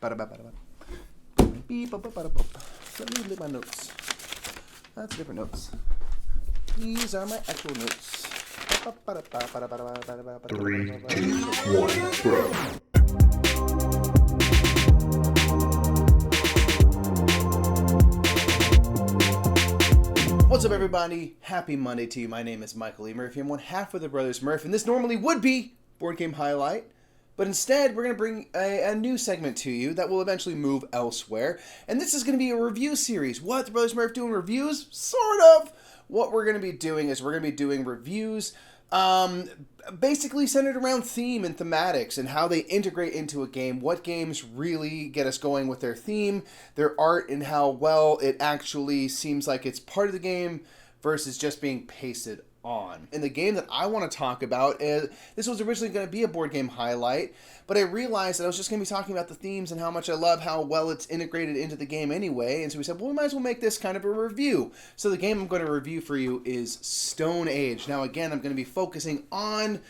Let me look at my notes. That's different notes. These are my actual notes. 3, 2, 1, bro. What's up, everybody? Happy Monday to you. My name is Michael E. Murphy. I'm one half of the Brothers Murph, and this normally would be Board Game Highlight, but instead we're going to bring a new segment to you that will eventually move elsewhere, and this is going to be a review series. What? The Brothers Murph doing reviews? Sort of! What we're going to be doing is we're going to be doing reviews basically centered around theme and thematics and how they integrate into a game, what games really get us going with their theme, their art, and how well it actually seems like it's part of the game versus just being pasted on. And the game that I want to talk about is, this was originally going to be a board game highlight, but I realized that I was just going to be talking about the themes and how much I love how well it's integrated into the game anyway, and so we said, well, we might as well make this kind of a review. So the game I'm going to review for you is Stone Age. Now again, I'm going to be focusing on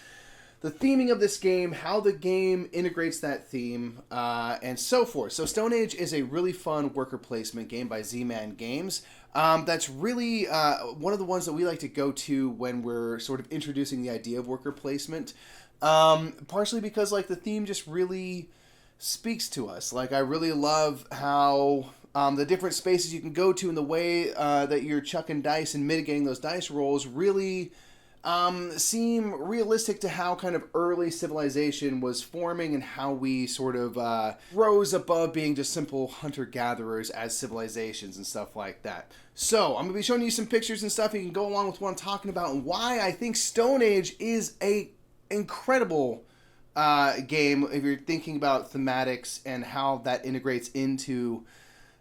the theming of this game, how the game integrates that theme, and so forth. So Stone Age is a really fun worker placement game by Z-Man Games. That's really one of the ones that we like to go to when we're sort of introducing the idea of worker placement. Partially because like the theme just really speaks to us. Like I really love how the different spaces you can go to and the way that you're chucking dice and mitigating those dice rolls really seem realistic to how kind of early civilization was forming and how we sort of rose above being just simple hunter-gatherers as civilizations and stuff like that. So, I'm going to be showing you some pictures and stuff. You can go along with what I'm talking about and why I think Stone Age is a incredible game if you're thinking about thematics and how that integrates into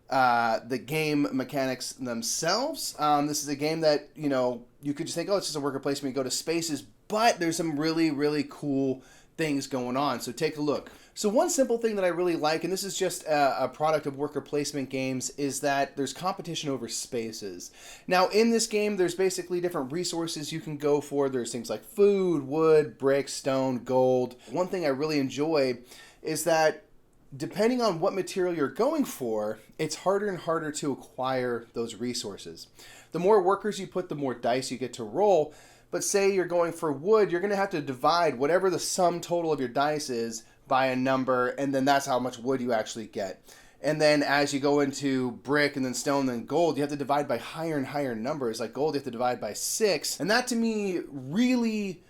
the game mechanics themselves. This is a game that, you know, you could just think, oh, it's just a worker placement, you go to spaces, but there's some really, really cool things going on. So take a look. So one simple thing that I really like, and this is just a product of worker placement games, is that there's competition over spaces. Now in this game, there's basically different resources you can go for. There's things like food, wood, brick, stone, gold. One thing I really enjoy is that depending on what material you're going for, it's harder and harder to acquire those resources. The more workers you put, the more dice you get to roll. But say you're going for wood, you're going to have to divide whatever the sum total of your dice is by a number, and then that's how much wood you actually get. And then as you go into brick and then stone and then gold, you have to divide by higher and higher numbers. Like gold, you have to divide by 6. And that to me really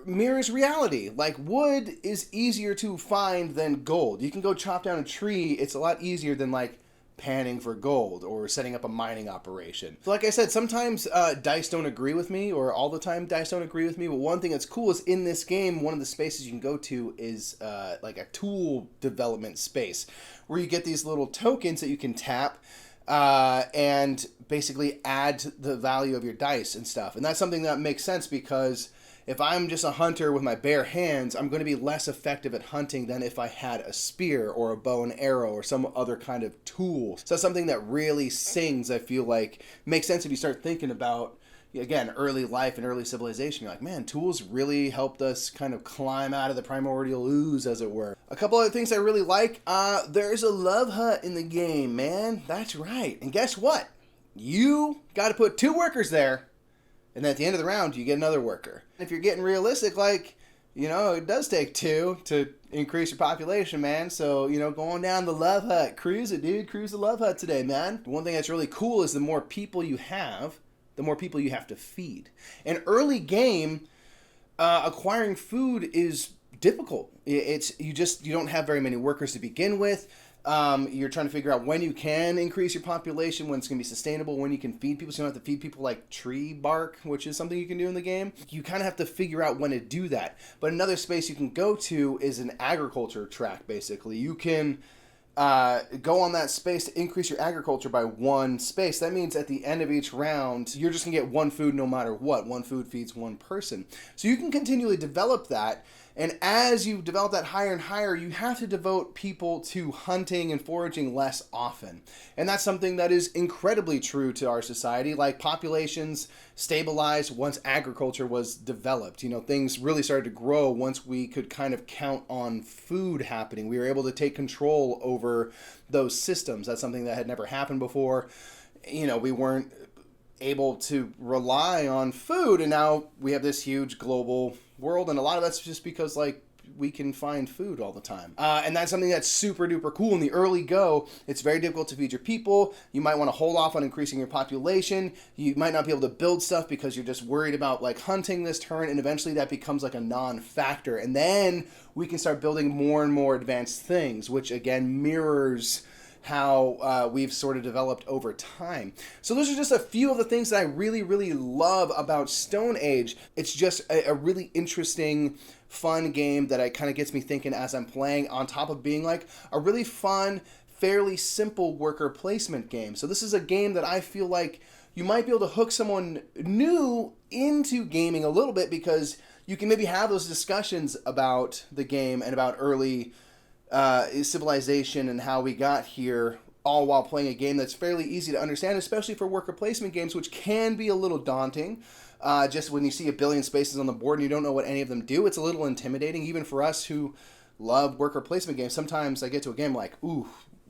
mirrors reality. Like wood is easier to find than gold. You can go chop down a tree. It's a lot easier than like panning for gold or setting up a mining operation. So like I said, sometimes dice don't agree with me, or all the time dice don't agree with me, but one thing that's cool is in this game, one of the spaces you can go to is like a tool development space where you get these little tokens that you can tap and basically add to the value of your dice and stuff. And that's something that makes sense because if I'm just a hunter with my bare hands, I'm going to be less effective at hunting than if I had a spear or a bow and arrow or some other kind of tool. So that's something that really sings, I feel like, makes sense if you start thinking about, again, early life and early civilization. You're like, man, tools really helped us kind of climb out of the primordial ooze, as it were. A couple other things I really like. There's a love hut in the game, man. That's right. And guess what? You got to put 2 workers there. And then at the end of the round, you get another worker. If you're getting realistic, like, you know, it does take 2 to increase your population, man. So, you know, going down the love hut. Cruise it, dude. Cruise the love hut today, man. One thing that's really cool is the more people you have, the more people you have to feed. In early game, acquiring food is difficult. You don't have very many workers to begin with. You're trying to figure out when you can increase your population, when it's going to be sustainable, when you can feed people, so you don't have to feed people like tree bark, which is something you can do in the game. You kind of have to figure out when to do that. But another space you can go to is an agriculture track, basically. You can go on that space to increase your agriculture by 1 space. That means at the end of each round, you're just going to get 1 food no matter what. 1 food feeds 1 person. So you can continually develop that. And as you develop that higher and higher, you have to devote people to hunting and foraging less often. And that's something that is incredibly true to our society. Like, populations stabilized once agriculture was developed. You know, things really started to grow once we could kind of count on food happening. We were able to take control over those systems. That's something that had never happened before. You know, we weren't able to rely on food, and now we have this huge global world, and a lot of that's just because, like, we can find food all the time. And that's something that's super duper cool. In the early go, it's very difficult to feed your people. You might want to hold off on increasing your population. You might not be able to build stuff because you're just worried about, like, hunting this turn, and eventually that becomes like a non-factor. And then we can start building more and more advanced things, which again mirrors how we've sort of developed over time. So those are just a few of the things that I really, really love about Stone Age. It's just a really interesting, fun game that kind of gets me thinking as I'm playing, on top of being like a really fun, fairly simple worker placement game. So this is a game that I feel like you might be able to hook someone new into gaming a little bit, because you can maybe have those discussions about the game and about early civilization and how we got here, all while playing a game that's fairly easy to understand, especially for worker placement games, which can be a little daunting. Just when you see a billion spaces on the board and you don't know what any of them do, it's a little intimidating, even for us who love worker placement games. Sometimes I get to a game like, ooh,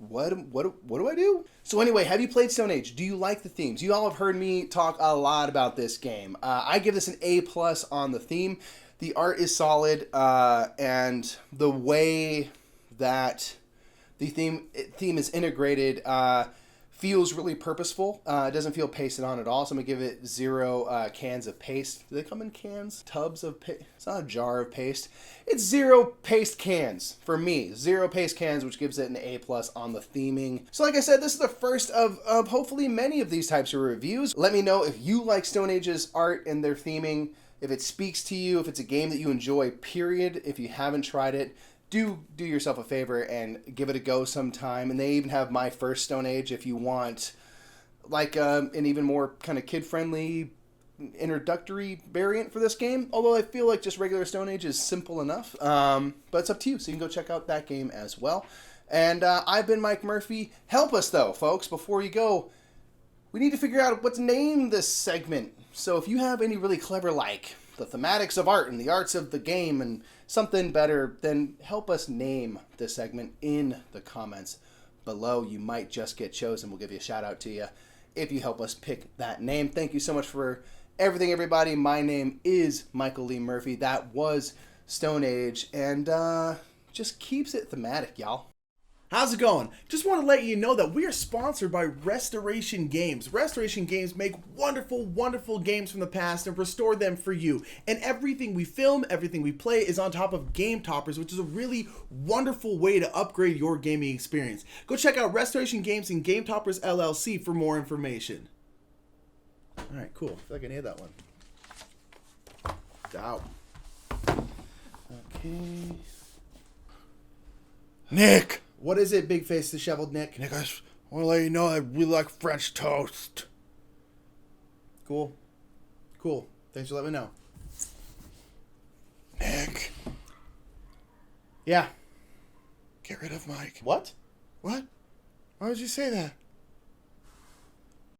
what do I do? So anyway, have you played Stone Age? Do you like the themes? You all have heard me talk a lot about this game. I give this an A+ on the theme. The art is solid, and the way that the theme is integrated feels really purposeful. It doesn't feel pasted on at all, so I'm going to give it 0 cans of paste. Do they come in cans? Tubs of paste? It's not a jar of paste. It's 0 paste cans for me. 0 paste cans, which gives it an A+ on the theming. So like I said, this is the first of hopefully many of these types of reviews. Let me know if you like Stone Age's art and their theming, if it speaks to you, if it's a game that you enjoy, period. If you haven't tried it, do yourself a favor and give it a go sometime. And they even have My First Stone Age if you want, like, an even more kind of kid-friendly introductory variant for this game. Although I feel like just regular Stone Age is simple enough. But it's up to you, so you can go check out that game as well. And I've been Mike Murphy. Help us, though, folks, before you go. We need to figure out what to name this segment. So if you have any really clever, like, the thematics of art and the arts of the game and something better, then help us name this segment in the comments below. You might just get chosen. We'll give you a shout out to you if you help us pick that name. Thank you so much for everything, everybody. My name is Michael Lee Murphy. That was Stone Age, and just keeps it thematic, y'all. How's it going? Just want to let you know that we are sponsored by Restoration Games. Restoration Games make wonderful, wonderful games from the past and restore them for you. And everything we film, everything we play is on top of Game Toppers, which is a really wonderful way to upgrade your gaming experience. Go check out Restoration Games and Game Toppers LLC for more information. Alright, cool. I feel like I need that one. Out. Okay. Nick! What is it, big face disheveled Nick? Nick, I just want to let you know I really like French toast. Cool. Cool. Thanks for letting me know. Nick, Yeah. get rid of Mike. What? What? Why would you say that?